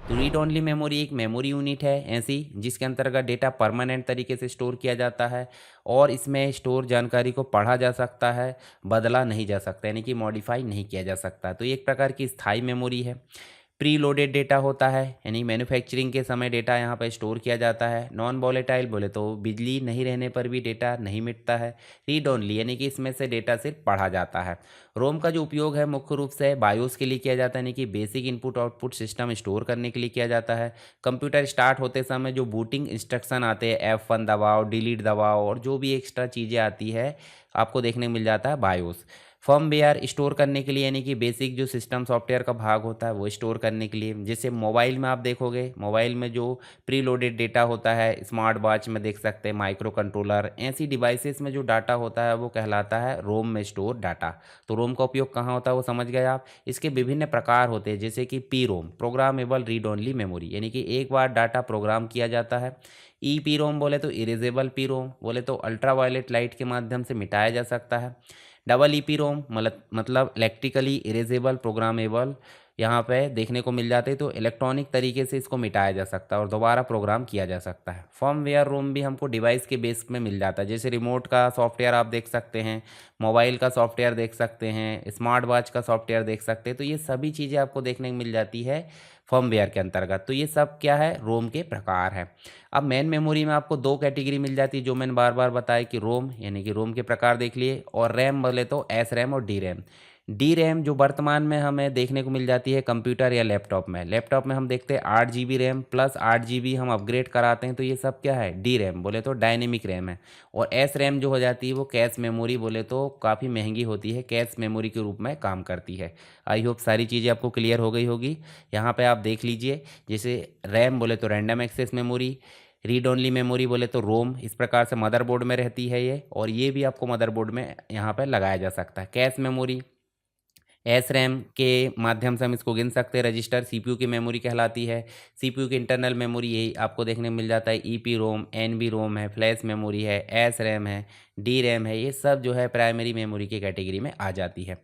तो read only memory एक memory unit है ऐसी जिसके अंतर्गत डेटा परमानेंट तरीके से स्टोर किया जाता है और इसमें स्टोर जानकारी को पढ़ा जा सकता है, बदला नहीं जा सकता, यानी कि मॉडिफाई नहीं किया जा सकता। तो ये एक प्रकार की स्थायी मेमोरी है। प्री लोडेड डेटा होता है, यानी मैन्युफैक्चरिंग के समय डेटा यहाँ पर स्टोर किया जाता है। नॉन वॉलेटाइल बोले तो बिजली नहीं रहने पर भी डेटा नहीं मिटता है। रीड ओनली यानी कि इसमें से डेटा सिर्फ पढ़ा जाता है। रोम का जो उपयोग है मुख्य रूप से बायोस के लिए किया जाता है, यानी कि basic input output system store करने के लिए किया जाता है। कंप्यूटर स्टार्ट होते समय जो बूटिंग इंस्ट्रक्शन आते हैं, F1 दबाओ, डिलीट दबाओ और जो भी एक्स्ट्रा चीज़ें आती है आपको देखने को मिल जाता है बायोस। फर्मवेयर स्टोर करने के लिए, यानी कि बेसिक जो सिस्टम सॉफ्टवेयर का भाग होता है वो स्टोर करने के लिए। जैसे मोबाइल में आप देखोगे, मोबाइल में जो प्री लोडेड डेटा होता है, स्मार्ट वॉच में देख सकते हैं, माइक्रो कंट्रोलर, ऐसी डिवाइसेस में जो डाटा होता है वो कहलाता है रोम में स्टोर डाटा। तो रोम का उपयोग कहाँ होता है वो समझ गए आप। इसके विभिन्न प्रकार होते हैं, जैसे कि P ROM programmable read only memory, यानी कि एक बार डाटा प्रोग्राम किया जाता है। ई पी रोम बोले तो इरेजेबल पी रोम बोले तो अल्ट्रा वायलेट लाइट के माध्यम से मिटाया जा सकता है। डबल ई पी रोम मतलब इलेक्ट्रिकली इरेजेबल प्रोग्रामेबल, यहाँ पे देखने को मिल जाते हैं। तो इलेक्ट्रॉनिक तरीके से इसको मिटाया जा सकता है और दोबारा प्रोग्राम किया जा सकता है। फर्मवेयर रोम भी हमको डिवाइस के बेस में मिल जाता है, जैसे रिमोट का सॉफ्टवेयर आप देख सकते हैं, मोबाइल का सॉफ्टवेयर देख सकते हैं, स्मार्ट वॉच का सॉफ्टवेयर देख सकते हैं। तो ये सभी चीज़ें आपको देखने को मिल जाती है फर्मवेयर के अंतर्गत। तो ये सब क्या है, रोम के प्रकार है। अब मेन मेमोरी में आपको दो कैटेगरी मिल जाती है, जो मैंने बार बार बताया कि रोम यानी कि रोम के प्रकार देख लिए, और रैम बोले तो एस रैम और डी रैम। डी रैम जो वर्तमान में हमें देखने को मिल जाती है कंप्यूटर या लैपटॉप में। लैपटॉप में हम देखते हैं 8 GB रैम प्लस 8 GB हम अपग्रेड कराते हैं, तो ये सब क्या है, डी रैम बोले तो डायनेमिक रैम है। और एस रैम जो हो जाती है वो कैश मेमोरी बोले तो काफ़ी महंगी होती है, कैश मेमोरी के रूप में काम करती है। आई होप सारी चीज़ें आपको क्लियर हो गई होगी। यहाँ पे आप देख लीजिए, जैसे रैम बोले तो random access memory, read only memory बोले तो रोम, इस प्रकार से मदरबोर्ड में रहती है ये, और ये भी आपको मदरबोर्ड में यहाँ पर लगाया जा सकता है। कैश मेमोरी एस रैम के माध्यम से हम इसको गिन सकते हैं। रजिस्टर सीपीयू की मेमोरी कहलाती है। सीपीयू की इंटरनल मेमोरी यही आपको देखने को मिल जाता है, ईपी रोम, एनबी रोम है, फ्लैश मेमोरी है, एस रैम है, डी रैम है, ये सब जो है प्राइमरी मेमोरी की कैटेगरी में आ जाती है।